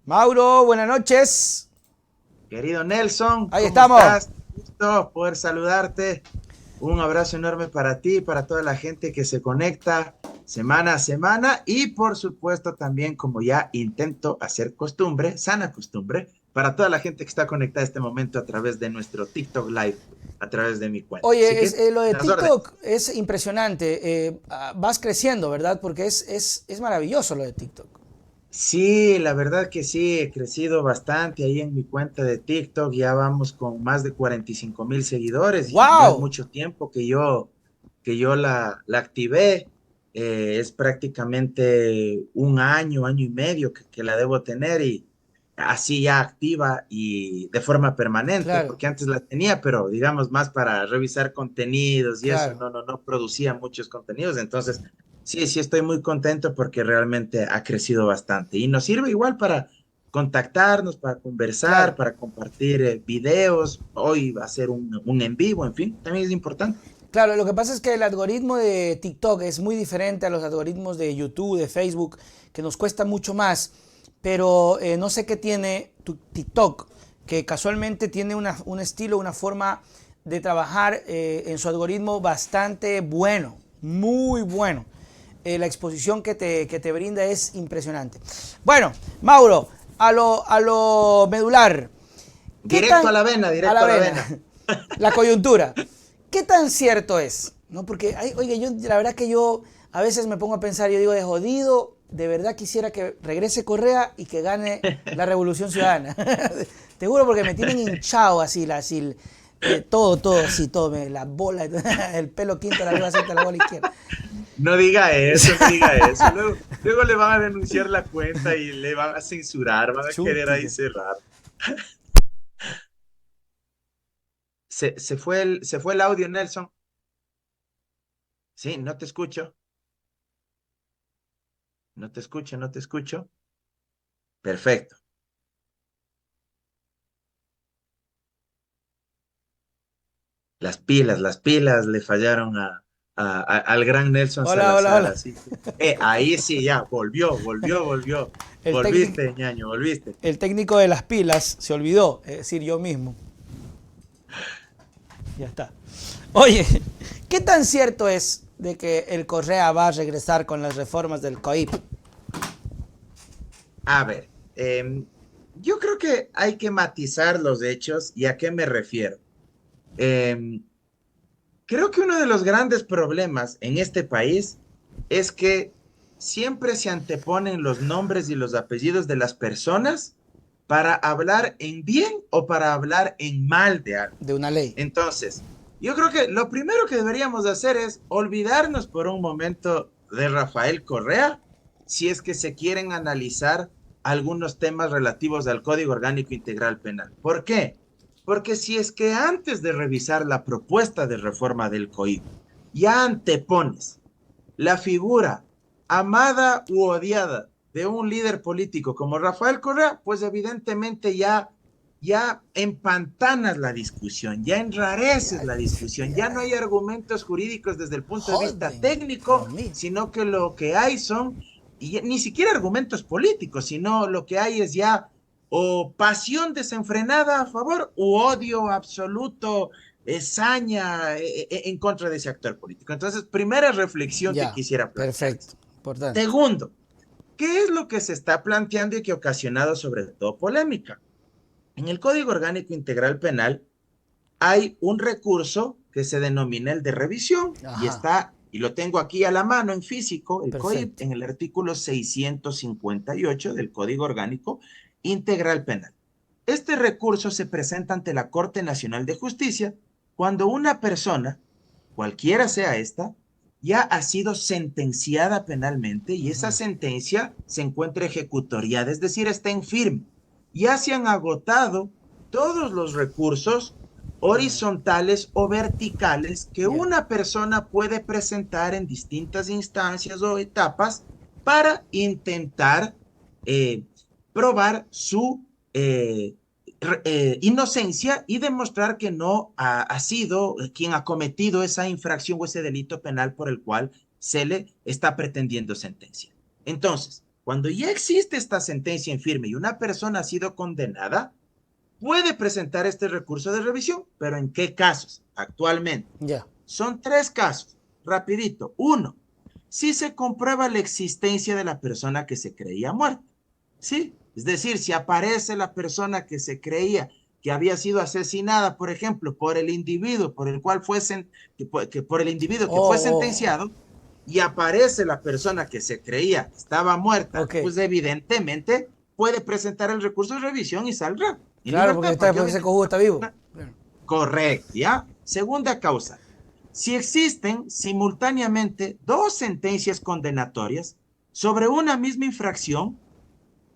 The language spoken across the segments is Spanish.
Mauro, buenas noches. Querido Nelson, Ahí ¿cómo estamos. estás? Gusto poder saludarte. Un abrazo enorme para ti, para toda la gente que se conecta semana a semana y por supuesto también como ya intento hacer costumbre, sana costumbre, para toda la gente que está conectada a este momento a través de nuestro TikTok Live, a través de mi cuenta. Así Oye, que lo de las órdenes. TikTok es impresionante. Vas creciendo, ¿verdad? Porque es maravilloso lo de TikTok. Sí, la verdad que sí, he crecido bastante ahí en mi cuenta de TikTok, ya vamos con más de 45,000 seguidores y no es ¡Wow! mucho tiempo que yo la activé. Es prácticamente un año, año y medio que la debo tener y así ya activa y de forma permanente, Claro, porque antes la tenía, pero digamos más para revisar contenidos y eso, claro. no producía muchos contenidos, entonces sí, sí, estoy muy contento porque realmente ha crecido bastante y nos sirve igual para contactarnos, para conversar, Claro. para compartir videos. Hoy va a ser un en vivo, en fin, también es importante. Claro, lo que pasa es que el algoritmo de TikTok es muy diferente a los algoritmos de YouTube, de Facebook, que nos cuesta mucho más. Pero no sé qué tiene tu TikTok, que casualmente tiene un estilo, una forma de trabajar en su algoritmo bastante bueno, muy bueno. La exposición que te brinda es impresionante. Bueno, Mauro, a lo medular. ¿Qué Directo a tan la vena, a la directo a la vena? vena. La coyuntura. ¿Qué tan cierto es? ¿No? Porque, oye, yo la verdad que yo a veces me pongo a pensar, yo digo, de jodido, de verdad quisiera que regrese Correa y que gane la Revolución Ciudadana. Te juro porque me tienen hinchado así, todo, así, todo, la bola, el pelo quinto, la lengua aceite, la bola izquierda. No diga eso, no diga eso. Luego le van a denunciar la cuenta y le van a censurar, van a querer ahí Chuti. cerrar. Se fue el audio, Nelson. Sí, no te escucho. No te escucho, no te escucho. Perfecto. Las pilas le fallaron al gran Nelson Hola, hola, Salazar. hola. Así que, ahí sí, ya, volvió. El técnico, Volviste, ñaño, volviste. el técnico de las pilas se olvidó, es decir, yo mismo. Ya está. Oye, ¿qué tan cierto es de que el Correa va a regresar con las reformas del COIP? A ver, yo creo que hay que matizar los hechos y a qué me refiero. Em, Creo que uno de los grandes problemas en este país es que siempre se anteponen los nombres y los apellidos de las personas para hablar en bien o para hablar en mal de algo. De una ley. Entonces, yo creo que lo primero que deberíamos hacer es olvidarnos por un momento de Rafael Correa si es que se quieren analizar algunos temas relativos al Código Orgánico Integral Penal. ¿Por qué? Porque si es que antes de revisar la propuesta de reforma del COIP ya antepones la figura amada u odiada de un líder político como Rafael Correa, pues evidentemente ya empantanas la discusión, ya enrareces Ya, la discusión, ya no hay ya. argumentos jurídicos desde el punto de vista Joden. Lo técnico, mismo. sino que lo que hay son, y ni siquiera argumentos políticos, sino lo que hay es ya o pasión desenfrenada a favor u odio absoluto, saña en contra de ese actor político. Entonces, primera reflexión que Ya. quisiera Perfecto. plantearles. Importante. Segundo, ¿qué es lo que se está planteando y que ha ocasionado sobre todo polémica? En el Código Orgánico Integral Penal hay un recurso que se denomina el de revisión y Ajá. está, y lo tengo aquí a la mano en físico, el COIP, Perfecto. en el artículo 658 del Código Orgánico Integral Penal. Este recurso se presenta ante la Corte Nacional de Justicia cuando una persona, cualquiera sea esta, ya ha sido sentenciada penalmente y esa sentencia se encuentra ejecutoriada, es decir, está en firme. Ya se han agotado todos los recursos horizontales o verticales que Ya. una persona puede presentar en distintas instancias o etapas para intentar eh, probar su inocencia y demostrar que no ha sido quien ha cometido esa infracción o ese delito penal por el cual se le está pretendiendo sentencia. Entonces, Cuando ya existe esta sentencia en firme y una persona ha sido condenada, puede presentar este recurso de revisión. ¿Pero en qué casos? Actualmente. Ya. Son 3 casos. Rapidito. 1, si se comprueba la existencia de la persona que se creía muerta. ¿Sí? Es decir, si aparece la persona que se creía que había sido asesinada, por ejemplo, por el individuo por el cual por el individuo que fue Oh, sentenciado, y aparece la persona que se creía que estaba muerta, ok. pues evidentemente puede presentar el recurso de revisión y saldrá en Claro, porque, libertad, porque porque ese cojudo obviamente está vivo. una. Claro. Correcto, ¿ya? Segunda causa. Si existen simultáneamente 2 sentencias condenatorias sobre una misma infracción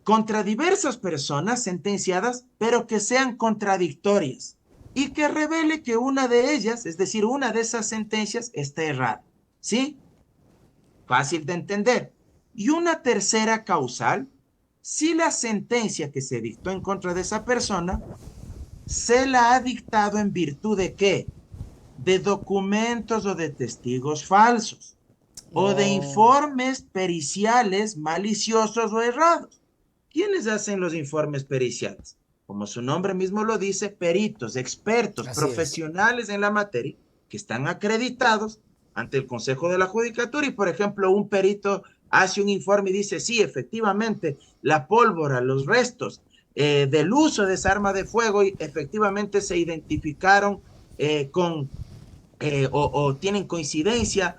contra diversas personas sentenciadas, pero que sean contradictorias y que revele que una de ellas, es decir, una de esas sentencias, está errada. ¿Sí? Fácil de entender. Y una tercera causal, si la sentencia que se dictó en contra de esa persona se la ha dictado en virtud de qué? De documentos o de testigos falsos, o de Oh, informes periciales maliciosos o errados. ¿Quiénes hacen los informes periciales? Como su nombre mismo lo dice, peritos, expertos, así es. profesionales en la materia, que están acreditados ante el Consejo de la Judicatura y, por ejemplo, un perito hace un informe y dice, sí, efectivamente, la pólvora, los restos del uso de esa arma de fuego efectivamente se identificaron o tienen coincidencia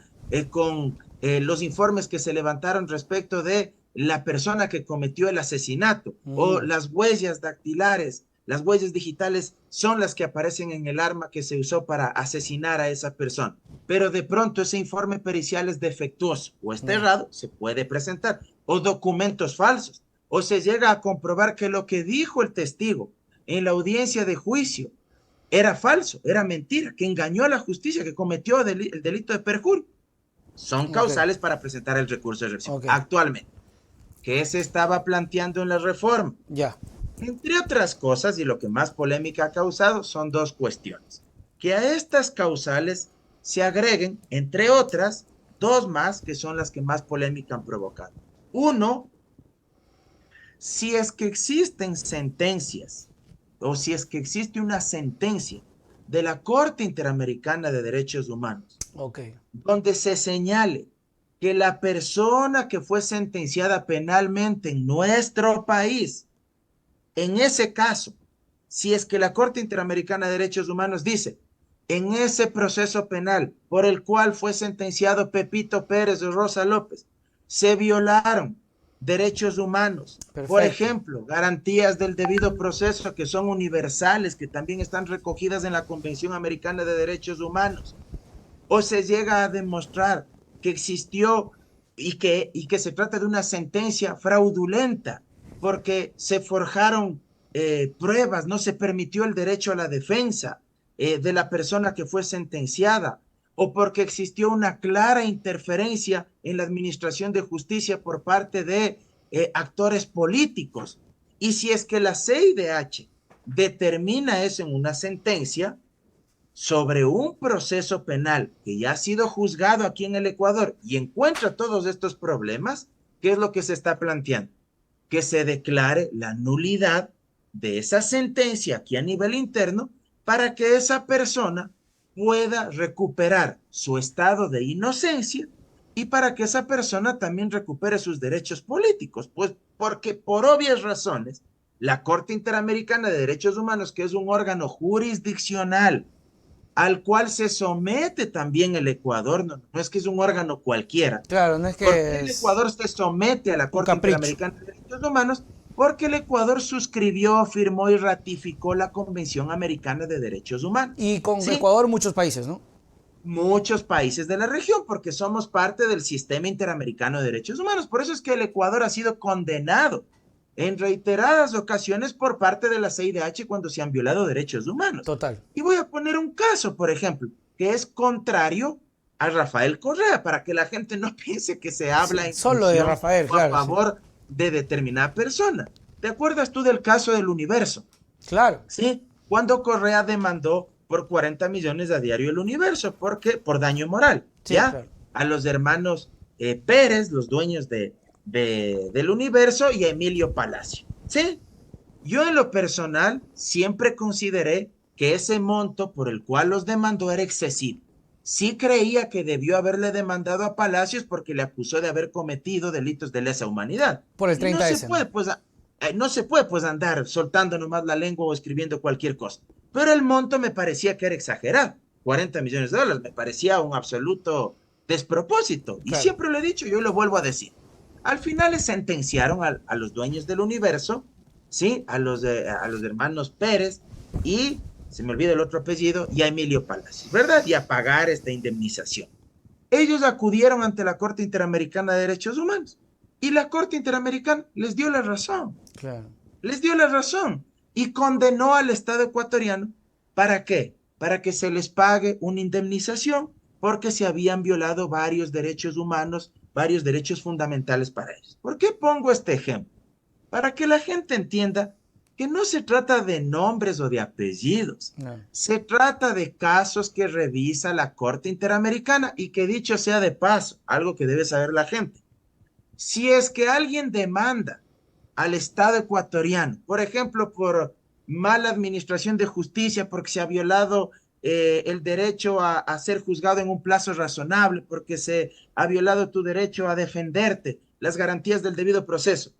con los informes que se levantaron respecto de la persona que cometió el asesinato, o Mm, las huellas dactilares, las huellas digitales son las que aparecen en el arma que se usó para asesinar a esa persona. Pero de pronto ese informe pericial es defectuoso o está ya. errado, se puede presentar, o documentos falsos, o se llega a comprobar que lo que dijo el testigo en la audiencia de juicio era falso, era mentira, que engañó a la justicia, que cometió el delito de perjurio. Son Ok, causales para presentar el recurso de revisión. ok. Actualmente, ¿qué se estaba planteando en la reforma? Ya. Entre otras cosas, y lo que más polémica ha causado, son 2 cuestiones. Que a estas causales se agreguen, entre otras, 2 más que son las que más polémica han provocado. Uno, si es que existen sentencias o si es que existe una sentencia de la Corte Interamericana de Derechos Humanos Ok. donde se señale que la persona que fue sentenciada penalmente en nuestro país, en ese caso, si es que la Corte Interamericana de Derechos Humanos dice, en ese proceso penal por el cual fue sentenciado Pepito Pérez o Rosa López, se violaron derechos humanos, por Perfecto. ejemplo, garantías del debido proceso que son universales, que también están recogidas en la Convención Americana de Derechos Humanos, o se llega a demostrar que existió y que se trata de una sentencia fraudulenta porque se forjaron pruebas, no se permitió el derecho a la defensa de la persona que fue sentenciada, o porque existió una clara interferencia en la administración de justicia por parte de actores políticos. Y si es que la CIDH determina eso en una sentencia, sobre un proceso penal que ya ha sido juzgado aquí en el Ecuador y encuentra todos estos problemas, ¿qué es lo que se está planteando? Que se declare la nulidad de esa sentencia aquí a nivel interno para que esa persona pueda recuperar su estado de inocencia y para que esa persona también recupere sus derechos políticos, pues porque por obvias razones la Corte Interamericana de Derechos Humanos, que es un órgano jurisdiccional al cual se somete también el Ecuador, no es que es un órgano cualquiera. Claro, no es ¿Por qué que el es Ecuador se somete a la un Corte capricho. Interamericana de Derechos Humanos? Porque el Ecuador suscribió, firmó y ratificó la Convención Americana de Derechos Humanos. Y con ¿Sí? Ecuador muchos países, ¿no? Muchos países de la región, porque somos parte del sistema interamericano de derechos humanos. Por eso es que el Ecuador ha sido condenado en reiteradas ocasiones por parte de la CIDH cuando se han violado derechos humanos. Total. Y voy a poner un caso, por ejemplo, que es contrario a Rafael Correa, para que la gente no piense que se habla Sí, en solo de función Rafael, o a claro, sí. favor de determinada persona. ¿Te acuerdas tú del caso del Universo? Claro. ¿Sí? Cuando Correa demandó por 40 millones a Diario El Universo, porque por daño moral, Sí, ¿ya? claro. A los hermanos Pérez, los dueños del Universo y a Emilio Palacio. ¿Sí? Yo en lo personal siempre consideré que ese monto por el cual los demandó era excesivo. Sí creía que debió haberle demandado a Palacios porque le acusó de haber cometido delitos de lesa humanidad. Por el Y no se 30S, ¿no? puede, pues, no se puede, pues, andar soltando nomás la lengua o escribiendo cualquier cosa. Pero el monto me parecía que era exagerado. 40 millones de dólares me parecía un absoluto despropósito. Y Claro. siempre lo he dicho, yo lo vuelvo a decir. Al final le sentenciaron a los dueños del Universo, ¿sí? A los hermanos Pérez y, se me olvida el otro apellido, y a Emilio Palacios, ¿verdad? Y a pagar esta indemnización. Ellos acudieron ante la Corte Interamericana de Derechos Humanos y la Corte Interamericana les dio la razón, Claro. les dio la razón y condenó al Estado ecuatoriano. ¿Para qué? Para que se les pague una indemnización porque se habían violado varios derechos humanos, varios derechos fundamentales para ellos. ¿Por qué pongo este ejemplo? Para que la gente entienda que no se trata de nombres o de apellidos, No. se trata de casos que revisa la Corte Interamericana y que dicho sea de paso, algo que debe saber la gente, si es que alguien demanda al Estado ecuatoriano, por ejemplo, por mala administración de justicia, porque se ha violado el derecho a ser juzgado en un plazo razonable, porque se ha violado tu derecho a defenderte, las garantías del debido proceso.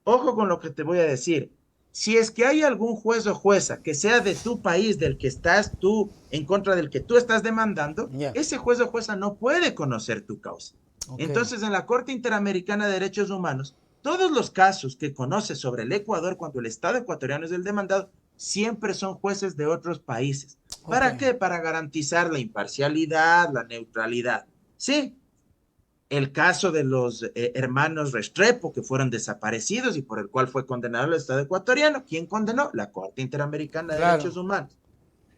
Ojo con lo que te voy a decir. Si es que hay algún juez o jueza que sea de tu país, del que estás tú, en contra del que tú estás demandando, Ya. ese juez o jueza no puede conocer tu causa. Ok. Entonces, en la Corte Interamericana de Derechos Humanos, todos los casos que conoce sobre el Ecuador cuando el Estado ecuatoriano es el demandado, siempre son jueces de otros países. Ok. ¿Para qué? Para garantizar la imparcialidad, la neutralidad. Sí, el caso de los hermanos Restrepo, que fueron desaparecidos y por el cual fue condenado el Estado ecuatoriano. ¿Quién condenó? La Corte Interamericana de Claro. Derechos Humanos.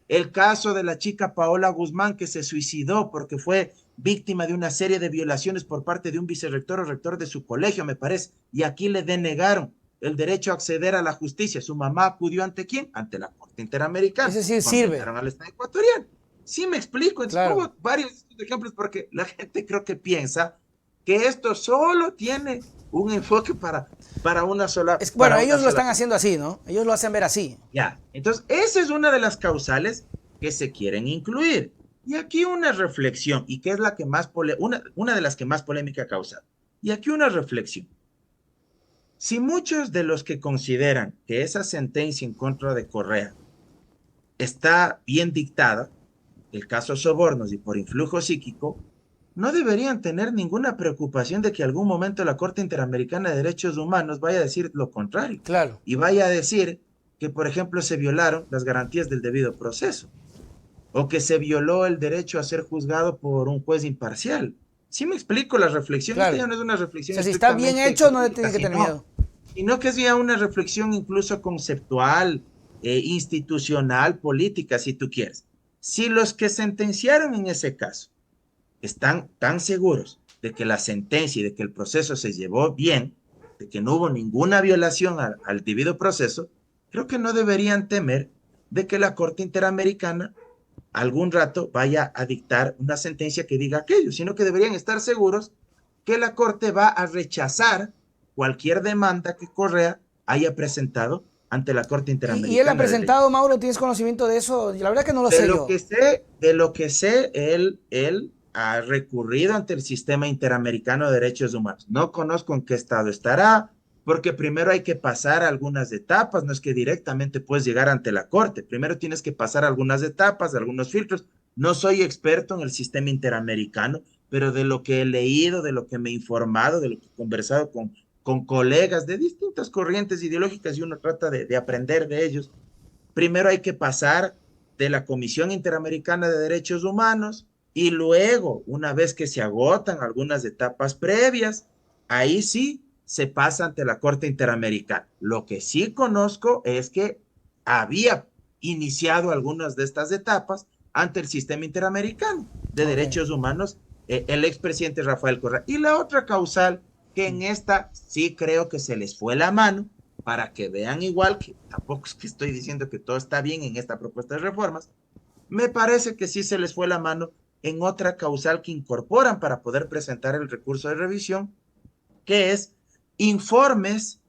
El caso de la chica Paola Guzmán, que se suicidó porque fue víctima de una serie de violaciones por parte de un vicerrector o rector de su colegio, me parece, y aquí le denegaron el derecho a acceder a la justicia. Su mamá acudió ante quién? Ante la Corte Es Interamericana. decir, sirve. Condenaron al Estado ecuatoriano. Sí, me explico. Entonces Claro. pongo varios ejemplos porque la gente creo que piensa que esto solo tiene un enfoque Bueno, para una ellos lo sola están cosa. haciendo así, ¿no? Ellos lo hacen ver así. Ya, entonces esa es una de las causales que se quieren incluir. Y aquí una reflexión, y que es la que más una de las que más polémica ha causado. Y aquí una reflexión. Si muchos de los que consideran que esa sentencia en contra de Correa está bien dictada, el caso sobornos y por influjo psíquico, no deberían tener ninguna preocupación de que algún momento la Corte Interamericana de Derechos Humanos vaya a decir lo contrario Claro. y vaya a decir que, por ejemplo, se violaron las garantías del debido proceso o que se violó el derecho a ser juzgado por un juez imparcial. Si me explico la reflexión, esta Claro. ya no es una O reflexión sea, si está bien estrictamente hecho, no le jurídica, tienen que tener miedo. sino que es ya una reflexión incluso conceptual, institucional, política, si tú quieres. Si los que sentenciaron en ese caso están tan seguros de que la sentencia y de que el proceso se llevó bien, de que no hubo ninguna violación al debido proceso, creo que no deberían temer de que la Corte Interamericana algún rato vaya a dictar una sentencia que diga aquello, sino que deberían estar seguros que la Corte va a rechazar cualquier demanda que Correa haya presentado ante la Corte Y él ha Interamericana de Derechos. presentado, Mauro, ¿tienes conocimiento de eso? La verdad que no lo sé yo. Él ha recurrido ante el sistema interamericano de derechos humanos. No conozco en qué estado estará, porque primero hay que pasar algunas etapas, no es que directamente puedes llegar ante la corte, primero tienes que pasar algunas etapas, algunos filtros. No soy experto en el sistema interamericano, pero de lo que he leído, de lo que me he informado, de lo que he conversado con colegas de distintas corrientes ideológicas y uno trata de aprender de ellos, primero hay que pasar de la Comisión Interamericana de Derechos Humanos y luego, una vez que se agotan algunas etapas previas, ahí sí se pasa ante la Corte Interamericana. Lo que sí conozco es que había iniciado algunas de estas etapas ante el sistema interamericano de Ok. derechos humanos, el expresidente Rafael Correa. Y la otra causal, que en esta sí creo que se les fue la mano, para que vean igual que tampoco es que estoy diciendo que todo está bien en esta propuesta de reformas, me parece que sí se les fue la mano en otra causal que incorporan para poder presentar el recurso de revisión, que es informes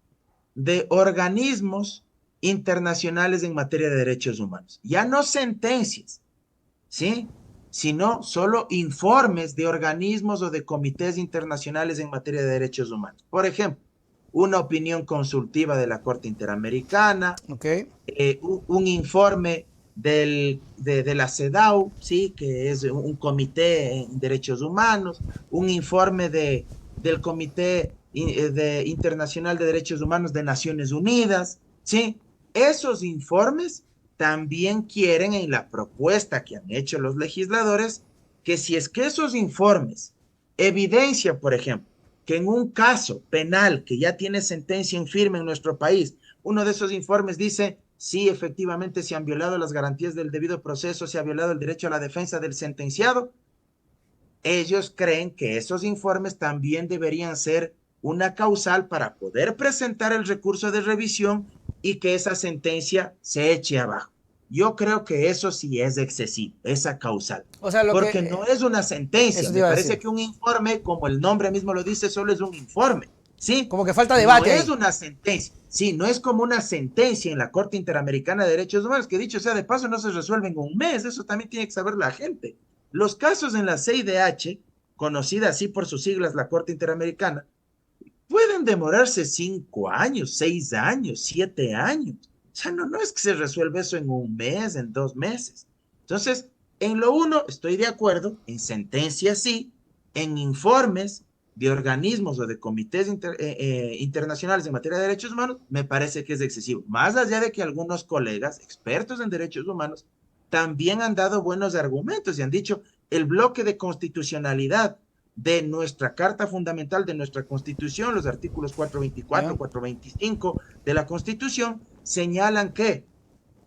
de organismos internacionales en materia de derechos humanos. Ya no sentencias, ¿sí? Sino solo informes de organismos o de comités internacionales en materia de derechos humanos. Por ejemplo, una opinión consultiva de la Corte Interamericana, Ok. un informe de la CEDAW, ¿sí? Que es un comité en derechos humanos, un informe del Comité Internacional de Derechos Humanos de Naciones Unidas, ¿sí? Esos informes también quieren en la propuesta que han hecho los legisladores que si es que esos informes evidencian, por ejemplo, que en un caso penal que ya tiene sentencia en firme en nuestro país, uno de esos informes dice, sí, efectivamente se han violado las garantías del debido proceso, se ha violado el derecho a la defensa del sentenciado, ellos creen que esos informes también deberían ser una causal para poder presentar el recurso de revisión y que esa sentencia se eche abajo. Yo creo que eso sí es excesivo, esa causal, O sea, lo porque que... no es una sentencia. Eso te Me iba a parece decir. que un informe, como el nombre mismo lo dice, solo es un informe, ¿sí? Como que falta No debate es ahí. una sentencia, sí, no es como una sentencia en la Corte Interamericana de Derechos Humanos, que dicho sea de paso, no se resuelve en un mes, eso también tiene que saber la gente. Los casos en la CIDH, conocida así por sus siglas, la Corte Interamericana, pueden demorarse 5 años, 6 años, 7 años. O sea, no es que se resuelva eso en un mes, en 2 meses. Entonces, en lo uno estoy de acuerdo, en sentencias sí, en informes de organismos o de comités internacionales en materia de derechos humanos, me parece que es excesivo. Más allá de que algunos colegas, expertos en derechos humanos, también han dado buenos argumentos y han dicho, el bloque de constitucionalidad de nuestra Carta Fundamental, de nuestra Constitución, los artículos 424, ¿Ya? 425 de la Constitución, señalan que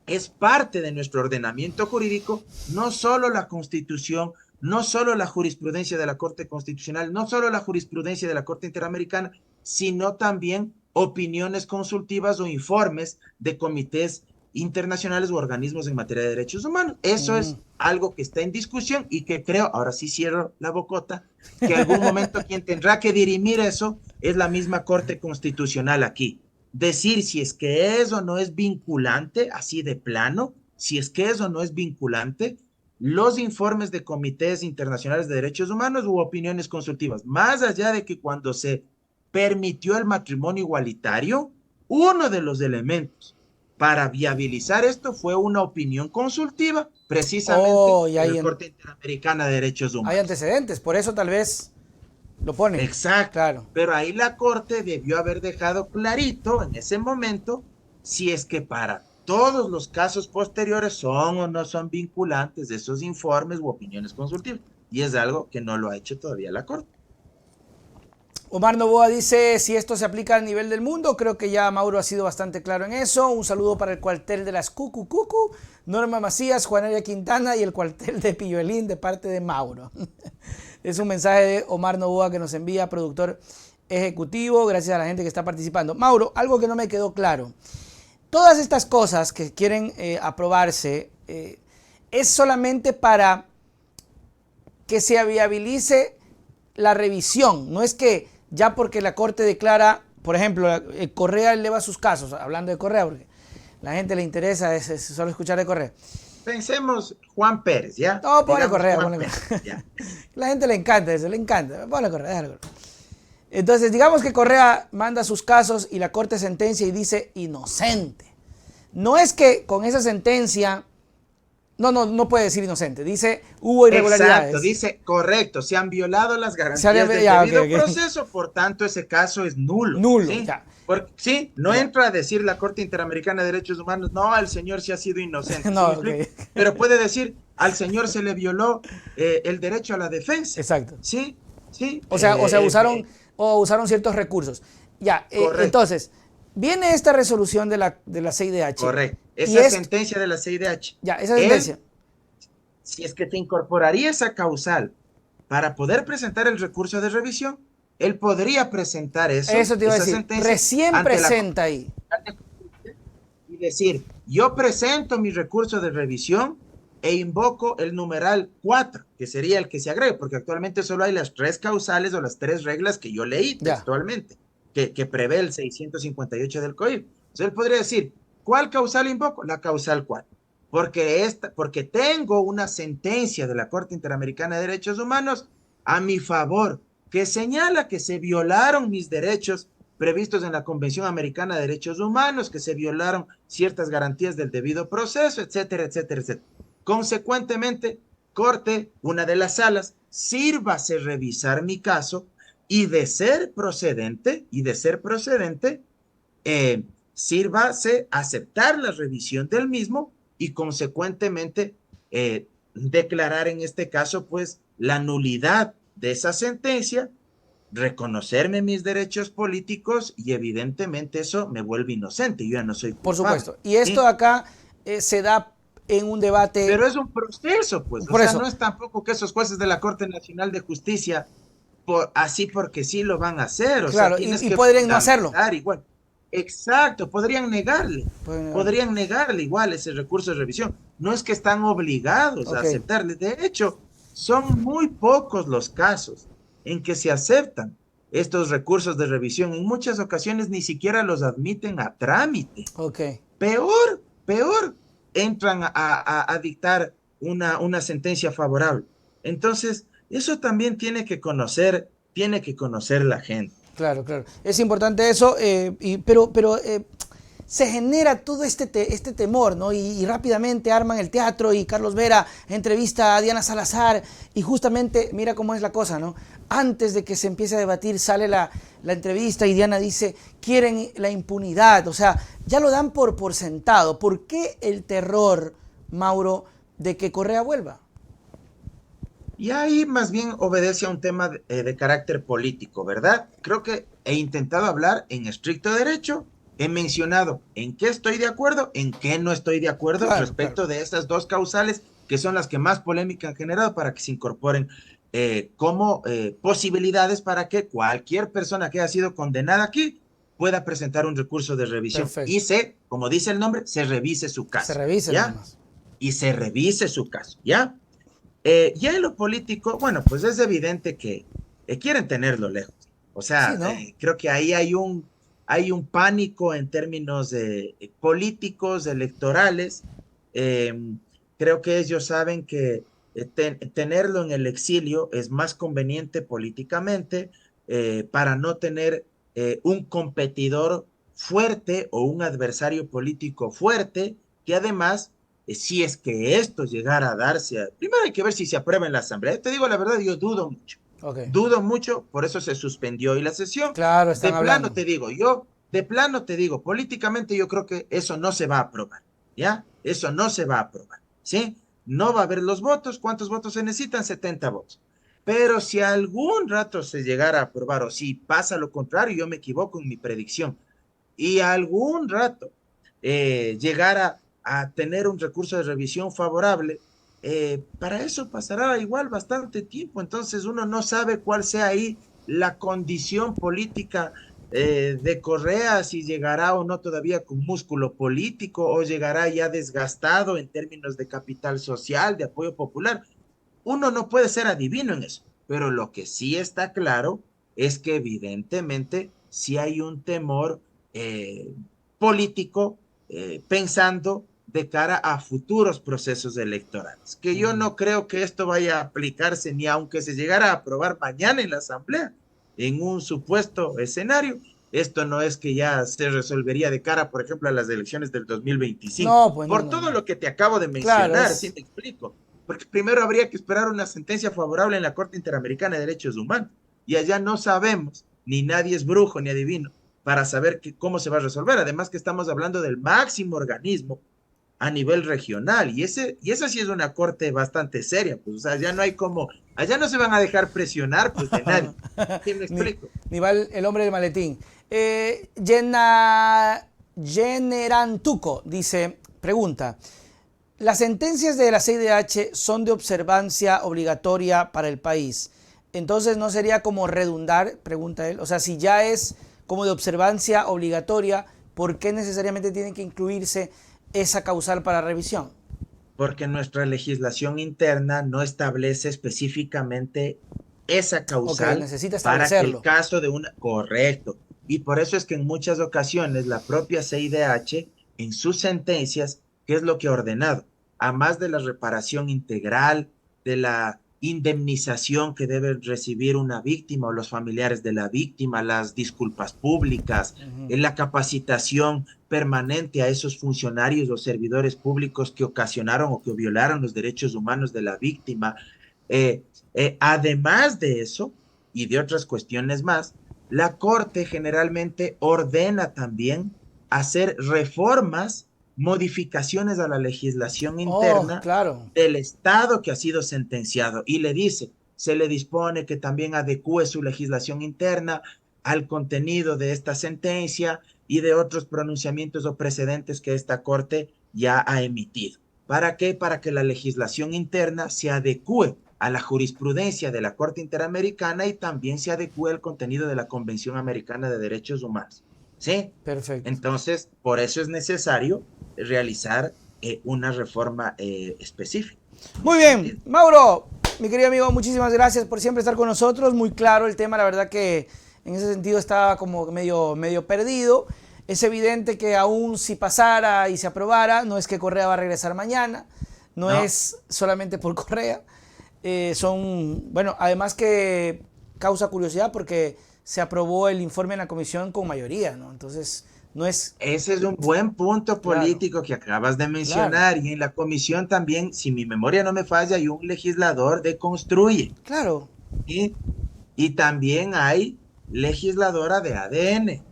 es parte de nuestro ordenamiento jurídico, no solo la Constitución, no solo la jurisprudencia de la Corte Constitucional, no solo la jurisprudencia de la Corte Interamericana, sino también opiniones consultivas o informes de comités internacionales u organismos en materia de derechos humanos. Eso Mm. es algo que está en discusión y que creo, ahora sí cierro la bocota, que algún momento quien tendrá que dirimir eso es la misma Corte Constitucional aquí. Decir si es que eso no es vinculante, así de plano, si es que eso no es vinculante, los informes de comités internacionales de derechos humanos u opiniones consultivas, más allá de que cuando se permitió el matrimonio igualitario, uno de los elementos para viabilizar esto fue una opinión consultiva, precisamente Oh, y de la Corte Interamericana de Derechos hay Humanos. antecedentes, por eso tal vez lo ponen. Exacto, Claro. pero ahí la Corte debió haber dejado clarito en ese momento si es que para todos los casos posteriores son o no son vinculantes de esos informes u opiniones consultivas. Y es algo que no lo ha hecho todavía la Corte. Omar Novoa dice, si esto se aplica a nivel del mundo, creo que ya Mauro ha sido bastante claro en eso. Un saludo para el cuartel de las Cucu, Norma Macías, Juanaria Quintana y el cuartel de Pilluelín de parte de Mauro. Es un mensaje de Omar Novoa que nos envía, productor ejecutivo, gracias a la gente que está participando. Mauro, algo que no me quedó claro. Todas estas cosas que quieren aprobarse, es solamente para que se viabilice la revisión. No es que ya porque la Corte declara, por ejemplo, Correa eleva sus casos, hablando de Correa, porque a la gente le interesa es solo escuchar de Correa. Pensemos Juan Pérez, ¿ya? No, ponle Digamos Correa, Juan ponle Pérez, Correa. ¿ya? La gente le encanta eso, le encanta. Ponle Correa, déjalo Correa. Entonces, digamos que Correa manda sus casos y la Corte sentencia y dice inocente. No es que con esa sentencia... No puede decir inocente. Dice hubo Exacto, irregularidades. dice correcto, se han violado las Se había, garantías del ya, debido okay. proceso, por tanto ese caso es nulo, Nulo, ¿sí? ya. Porque, sí, no Ya. entra a decir la Corte Interamericana de Derechos Humanos, no, el señor sí ha sido inocente, ¿sí No, me ok. explico? Pero puede decir, al señor se le violó el derecho a la defensa, Exacto. ¿sí? Sí, O sea, usaron ciertos recursos. Ya, correcto, entonces, viene esta resolución de la CIDH. correcto. Y Esa esto, sentencia de la CIDH, ya, esa él, sentencia. si es que se incorporaría esa causal para poder presentar el recurso de revisión, él podría presentar Eso te iba a esa decir. sentencia Recién ante la presenta ahí. y decir, yo presento mi recurso de revisión e invoco el numeral 4, que sería el que se agregue, porque actualmente solo hay las 3 causales o las 3 reglas que yo leí Ya. textualmente, que prevé el 658 del Código. Entonces él podría decir, ¿cuál causal invoco? La causal cuál. Porque tengo una sentencia de la Corte Interamericana de Derechos Humanos a mi favor, que señala que se violaron mis derechos previstos en la Convención Americana de Derechos Humanos, que se violaron ciertas garantías del debido proceso, etcétera, etcétera, etcétera. Consecuentemente, Corte, una de las salas, sírvase revisar mi caso y de ser procedente, sírvase aceptar la revisión del mismo y consecuentemente declarar en este caso pues la nulidad de esa sentencia, reconocerme mis derechos políticos y evidentemente eso me vuelve inocente, yo ya no soy Por culpable. supuesto. Y esto ¿Sí? acá se da en un debate. Pero es un proceso, pues, o Por sea, eso, no es tampoco que esos jueces de la Corte Nacional de Justicia así porque sí lo van a hacer, o sea, claro, tienes y que podrían no hacerlo. fundamentar igual. Exacto, Pueden negarlo. podrían negarle igual ese recurso de revisión. No es que están obligados a Ok, aceptarle, de hecho, son muy pocos los casos en que se aceptan estos recursos de revisión. En muchas ocasiones ni siquiera los admiten a trámite. ok. Peor, entran a dictar una sentencia favorable. Entonces, eso también tiene que conocer la gente. Claro, claro. Es importante eso, pero se genera todo este temor, ¿no? Y rápidamente arman el teatro y Carlos Vera entrevista a Diana Salazar y justamente, mira cómo es la cosa, ¿no? Antes de que se empiece a debatir sale la entrevista y Diana dice, quieren la impunidad, o sea, ya lo dan por sentado. ¿Por qué el terror, Mauro, de que Correa vuelva? Y ahí más bien obedece a un tema de carácter político, ¿verdad? Creo que he intentado hablar en estricto derecho, he mencionado en qué estoy de acuerdo, en qué no estoy de acuerdo Claro, claro. respecto de estas dos causales que son las que más polémica han generado para que se incorporen como posibilidades para que cualquier persona que haya sido condenada aquí pueda presentar un recurso de revisión y Perfecto. como dice el nombre, se revise su Que se caso, revise nada ¿ya? más. Y se revise su caso, ¿ya? Ya en lo político, bueno, pues es evidente que quieren tenerlo lejos. O Sí, sea, ¿no? creo que ahí hay un pánico en términos políticos, electorales. Eh, Creo que ellos saben que tenerlo en el exilio es más conveniente políticamente para no tener un competidor fuerte o un adversario político fuerte que además si es que esto llegara a darse, primero hay que ver si se aprueba en la Asamblea. Te digo la verdad, yo Ok. dudo mucho, por eso se suspendió hoy la sesión. Claro, están hablando. De plano te digo, políticamente yo creo que eso no se va a aprobar, ¿ya? Eso no se va a aprobar, ¿sí? No va a haber los votos. ¿Cuántos votos se necesitan? 70 votos. Pero si algún rato se llegara a aprobar o si pasa lo contrario, yo me equivoco en mi predicción y algún rato llegara a tener un recurso de revisión favorable, para eso pasará igual bastante tiempo. Entonces uno no sabe cuál sea ahí la condición política de Correa, si llegará o no todavía con músculo político o llegará ya desgastado en términos de capital social, de apoyo popular. Uno no puede ser adivino en eso, pero lo que sí está claro es que evidentemente sí hay un temor eh, político pensando de cara a futuros procesos electorales, que yo Mm. no creo que esto vaya a aplicarse ni aunque se llegara a aprobar mañana en la Asamblea, en un supuesto escenario. Esto no es que ya se resolvería de cara, por ejemplo, a las elecciones del 2025, No, pues no, por no, todo no. lo que te acabo de Claro, mencionar, ¿sí es. me explico? Porque primero habría que esperar una sentencia favorable en la Corte Interamericana de Derechos Humanos. Y allá no sabemos, ni nadie es brujo ni adivino, para saber cómo se va a resolver. Además que estamos hablando del máximo organismo a nivel regional. Y esa sí es una corte bastante seria. Pues, o sea, ya no hay como, allá no se van a dejar presionar pues de nadie. ¿Sí me ni, explico? ni va el hombre del maletín. Generantuco dice, pregunta, las sentencias de la CIDH son de observancia obligatoria para el país. Entonces, ¿no sería como redundar? Pregunta él. O sea, si ya es como de observancia obligatoria, ¿por qué necesariamente tiene que incluirse esa causal para revisión? Porque nuestra legislación interna no establece específicamente esa Ok, causal necesita para que el establecerlo. caso de una, correcto, Y por eso es que en muchas ocasiones la propia CIDH, en sus sentencias, ¿qué es lo que ha ordenado? A más de la reparación integral, de la indemnización que debe recibir una víctima o los familiares de la víctima, las disculpas públicas, en la capacitación permanente a esos funcionarios o servidores públicos que ocasionaron o que violaron los derechos humanos de la víctima. Además de eso y de otras cuestiones más, la Corte generalmente ordena también hacer reformas, modificaciones a la legislación Oh, interna claro. del Estado que ha sido sentenciado y le dice, se le dispone que también adecúe su legislación interna al contenido de esta sentencia y de otros pronunciamientos o precedentes que esta Corte ya ha emitido. ¿Para qué? Para que la legislación interna se adecúe a la jurisprudencia de la Corte Interamericana y también se adecúe al contenido de la Convención Americana de Derechos Humanos. ¿Sí? Perfecto. Entonces, por eso es necesario realizar una reforma específica. Muy bien, Mauro, mi querido amigo, muchísimas gracias por siempre estar con nosotros. Muy claro el tema, la verdad que en ese sentido estaba como medio perdido. Es evidente que aún si pasara y se aprobara, no es que Correa va a regresar mañana, no es solamente por Correa. Bueno, además que causa curiosidad porque se aprobó el informe en la comisión con mayoría, ¿no? Entonces, no es... Ese es un buen punto Claro, político que acabas de claro, mencionar y en la comisión también, si mi memoria no me falla, hay un legislador de Construye, claro. ¿sí? Y también hay legisladora de ADN.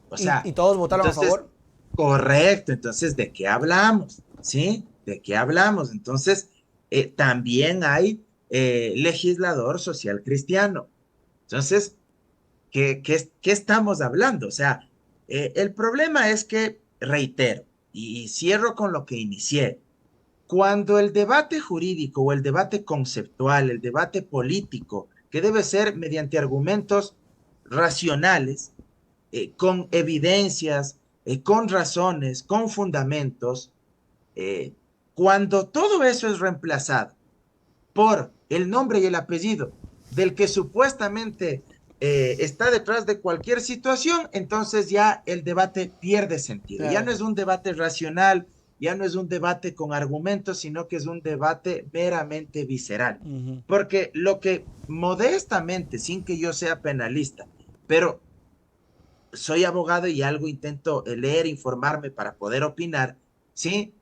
O Y sea, todos votaron a entonces, favor. correcto, entonces, ¿de qué hablamos? ¿Sí? ¿De qué hablamos? Entonces, también hay legislador social cristiano. Entonces, ¿qué estamos hablando? O sea, el problema es que, reitero, y cierro con lo que inicié, cuando el debate jurídico o el debate conceptual, el debate político, que debe ser mediante argumentos racionales, con evidencias, con razones, con fundamentos, eh, cuando todo eso es reemplazado por el nombre y el apellido del que supuestamente está detrás de cualquier situación, entonces ya el debate pierde sentido. Ya no Claro. es un debate racional, ya no es un debate con argumentos, sino que es un debate meramente visceral. Ujú. Porque lo que modestamente, sin que yo sea penalista, pero soy abogado y algo intento leer, informarme para poder opinar, ¿sí?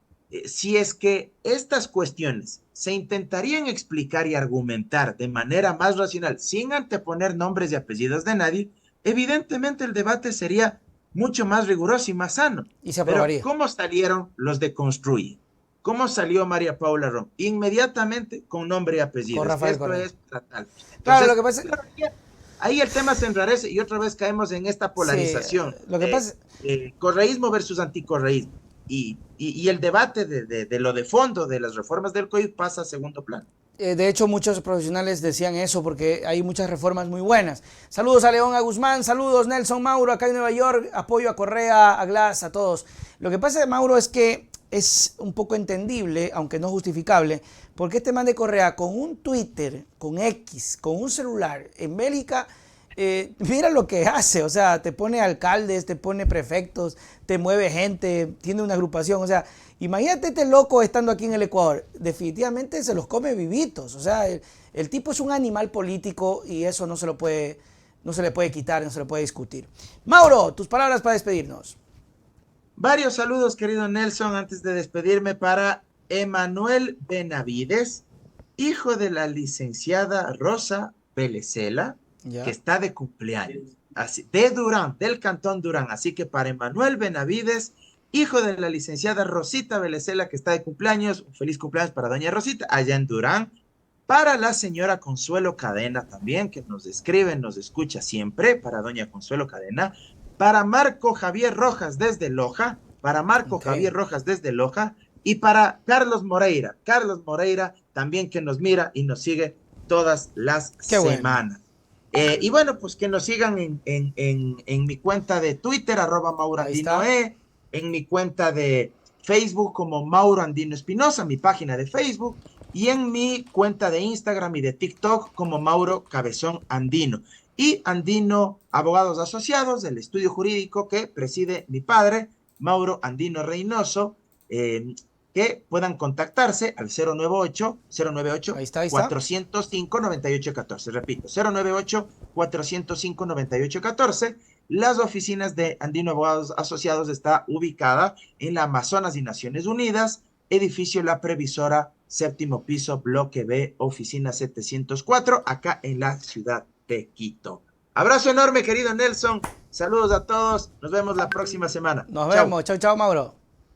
Si es que estas cuestiones se intentarían explicar y argumentar de manera más racional, sin anteponer nombres y apellidos de nadie, evidentemente el debate sería mucho más riguroso y más sano. Y se Pero, aprobaría. ¿cómo salieron los de Construye? ¿Cómo salió María Paula Rom? Inmediatamente con nombre y apellido. Con Es que Rafael esto Correa. es tal. Claro, lo Entonces, que pasa, claro, ahí el tema se enrarece y otra vez caemos en esta sí, polarización lo que de pasa, correísmo versus anticorreísmo. Y el debate de lo de fondo de las reformas del COI pasa a segundo plano. de hecho muchos profesionales decían eso porque hay muchas reformas muy buenas. Saludos a León, a Guzmán, saludos Nelson, Mauro, acá en Nueva York, apoyo a Correa, a Glass, a todos. Lo que pasa, Mauro, es que es un poco entendible, aunque no justificable, porque este man de Correa con un Twitter, con X, con un celular en Bélgica, mira lo que hace, o sea, te pone alcaldes, te pone prefectos, te mueve gente, tiene una agrupación, o sea, imagínate este loco estando aquí en el Ecuador, definitivamente se los come vivitos, o sea, el tipo es un animal político y eso no se lo puede, no se le puede quitar, no se le puede discutir. Mauro, tus palabras para despedirnos. Varios saludos, querido Nelson, antes de despedirme para Emanuel Benavides, hijo de la licenciada Rosa Belecela, que Ya. está de cumpleaños, así, de Durán, del Cantón Durán. Así que para Emanuel Benavides, hijo de la licenciada Rosita Belecela, que está de cumpleaños, un feliz cumpleaños para doña Rosita, allá en Durán. Para la señora Consuelo Cadena también, que nos escribe, nos escucha siempre, para doña Consuelo Cadena. Para Marco Javier Rojas desde Loja, para Marco Ok. Javier Rojas desde Loja, y para Carlos Moreira también que nos mira y nos sigue todas las Qué bueno. semanas. Y bueno, pues que nos sigan en mi cuenta de Twitter, Ahí está. @MauroAndinoE, en mi cuenta de Facebook como Mauro Andino Espinosa, mi página de Facebook, y en mi cuenta de Instagram y de TikTok como Mauro Cabezón Andino. y Andino Abogados Asociados, del estudio jurídico que preside mi padre, Mauro Andino Reynoso, que puedan contactarse al 098 Ahí está, ahí está. 405 9814. Repito, 098 405 9814. Las oficinas de Andino Abogados Asociados está ubicada en la Amazonas y Naciones Unidas, edificio La Previsora, séptimo piso, bloque B, oficina 704, acá en la ciudad de Quito. Abrazo enorme, querido Nelson. Saludos a todos. Nos vemos la próxima semana. Nos Chao. vemos. Chau, chau, Mauro.